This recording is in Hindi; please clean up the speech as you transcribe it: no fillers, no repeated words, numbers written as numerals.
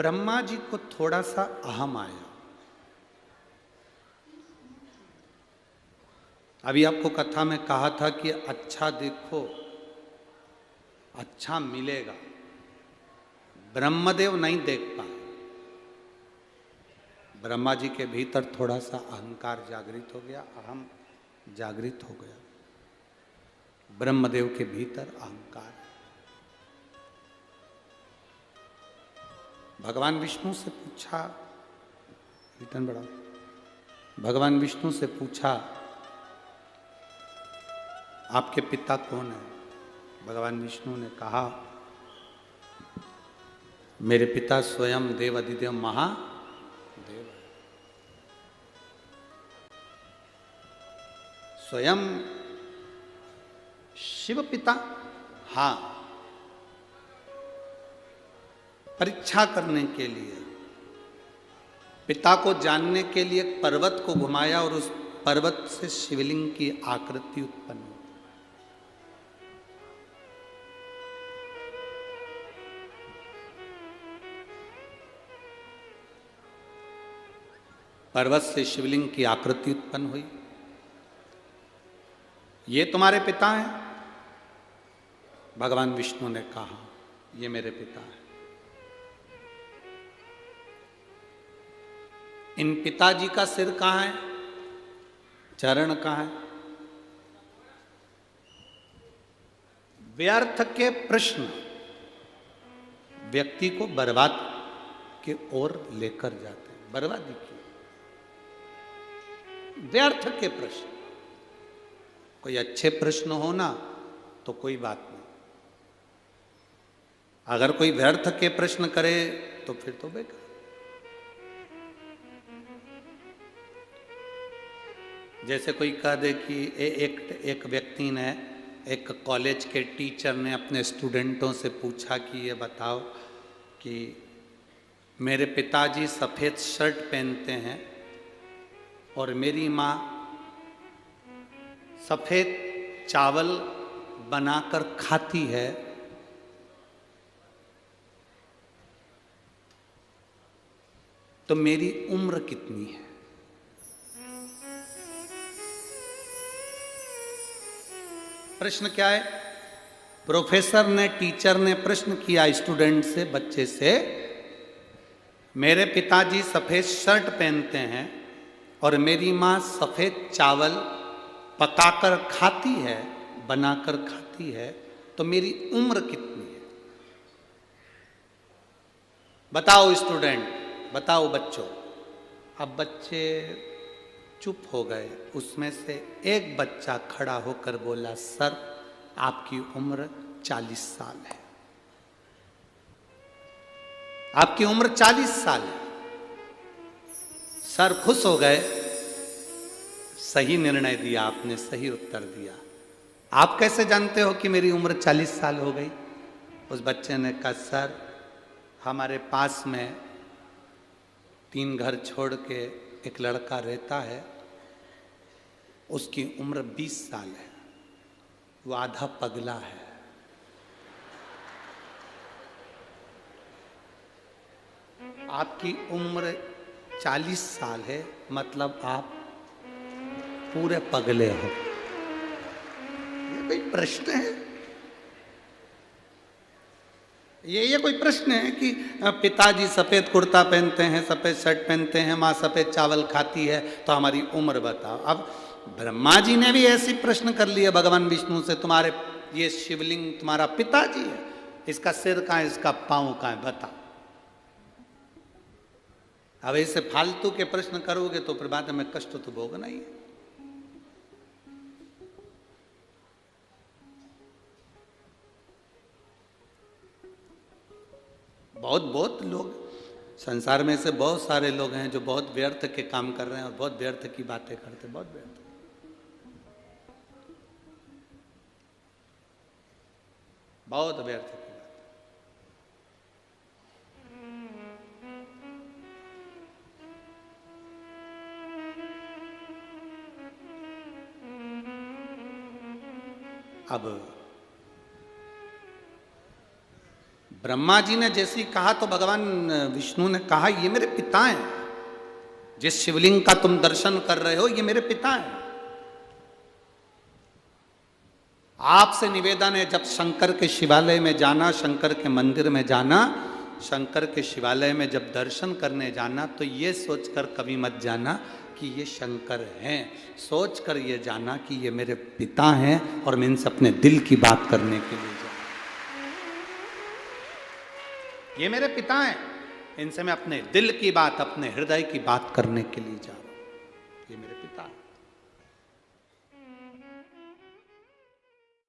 ब्रह्मा जी को थोड़ा सा अहम आया। अभी आपको कथा में कहा था कि अच्छा देखो अच्छा मिलेगा। ब्रह्मदेव नहीं देख पाए। ब्रह्मा जी के भीतर थोड़ा सा अहंकार जागृत हो गया, अहम जागृत हो गया। ब्रह्मदेव के भीतर अहंकार। भगवान विष्णु से पूछा, रिटर्न बढ़ाओ। भगवान विष्णु से पूछा आपके पिता कौन है? भगवान विष्णु ने कहा मेरे पिता स्वयं देव अधिदेव महादेव है। स्वयं शिव पिता? हाँ, परीक्षा करने के लिए, पिता को जानने के लिए पर्वत को घुमाया और उस पर्वत से शिवलिंग की आकृति उत्पन्न हुई। पर्वत से शिवलिंग की आकृति उत्पन्न हुई। ये तुम्हारे पिता हैं? भगवान विष्णु ने कहा ये मेरे पिता हैं। इन पिताजी का सिर कहां है? चरण कहां है? व्यर्थ के प्रश्न व्यक्ति को बर्बाद की ओर लेकर जाते हैं। बर्बादी की व्यर्थ के प्रश्न। कोई अच्छे प्रश्न हो ना तो कोई बात नहीं, अगर कोई व्यर्थ के प्रश्न करे तो फिर तो बेकार। जैसे कोई कह दे कि एक व्यक्ति ने, एक कॉलेज के टीचर ने अपने स्टूडेंटों से पूछा कि ये बताओ कि मेरे पिताजी सफ़ेद शर्ट पहनते हैं और मेरी माँ सफ़ेद चावल बनाकर खाती है, तो मेरी उम्र कितनी है? प्रश्न क्या है? प्रोफेसर ने, टीचर ने प्रश्न किया स्टूडेंट से, बच्चे से, मेरे पिताजी सफ़ेद शर्ट पहनते हैं और मेरी माँ सफ़ेद चावल पकाकर खाती है, बनाकर खाती है, तो मेरी उम्र कितनी है? बताओ स्टूडेंट, बताओ बच्चों। अब बच्चे चुप हो गए। उसमें से एक बच्चा खड़ा होकर बोला, सर आपकी उम्र 40 साल है। आपकी उम्र 40 साल है। सर खुश हो गए, सही निर्णय दिया आपने, सही उत्तर दिया। आप कैसे जानते हो कि मेरी उम्र 40 साल हो गई? उस बच्चे ने कहा, सर हमारे पास में 3 घर छोड़ के एक लड़का रहता है, उसकी उम्र 20 साल है, वो आधा पगला है। आपकी उम्र 40 साल है, मतलब आप पूरे पगले हो। ये कोई प्रश्न है? ये कोई प्रश्न है कि पिताजी सफ़ेद कुर्ता पहनते हैं, सफ़ेद शर्ट पहनते हैं, माँ सफ़ेद चावल खाती है, तो हमारी उम्र बताओ। अब ब्रह्मा जी ने भी ऐसी प्रश्न कर लिया भगवान विष्णु से, तुम्हारे ये शिवलिंग तुम्हारा पिताजी है, इसका सिर कहाँ है, इसका पाँव कहाँ है, बताओ। अब ऐसे फालतू के प्रश्न करोगे तो फिर बाद में कष्ट तो भोगना ही है। बहुत लोग संसार में से बहुत सारे लोग हैं जो बहुत व्यर्थ के काम कर रहे हैं और बहुत व्यर्थ की बातें करते हैं, बहुत व्यर्थ, बहुत व्यर्थ की बात। अब ब्रह्मा जी ने जैसे ही कहा तो भगवान विष्णु ने कहा ये मेरे पिता हैं, जिस शिवलिंग का तुम दर्शन कर रहे हो ये मेरे पिता हैं। आपसे निवेदन है, जब शंकर के शिवालय में जाना, शंकर के मंदिर में जाना, शंकर के शिवालय में जब दर्शन करने जाना, तो ये सोचकर कभी मत जाना कि ये शंकर हैं, सोचकर ये जाना कि ये मेरे पिता हैं और मैं इनसे अपने दिल की बात करने के लिए जा रहा हूं। ये मेरे पिता हैं, इनसे मैं अपने दिल की बात, अपने हृदय की बात करने के लिए जा रहा हूं। ये मेरे पिता हैं।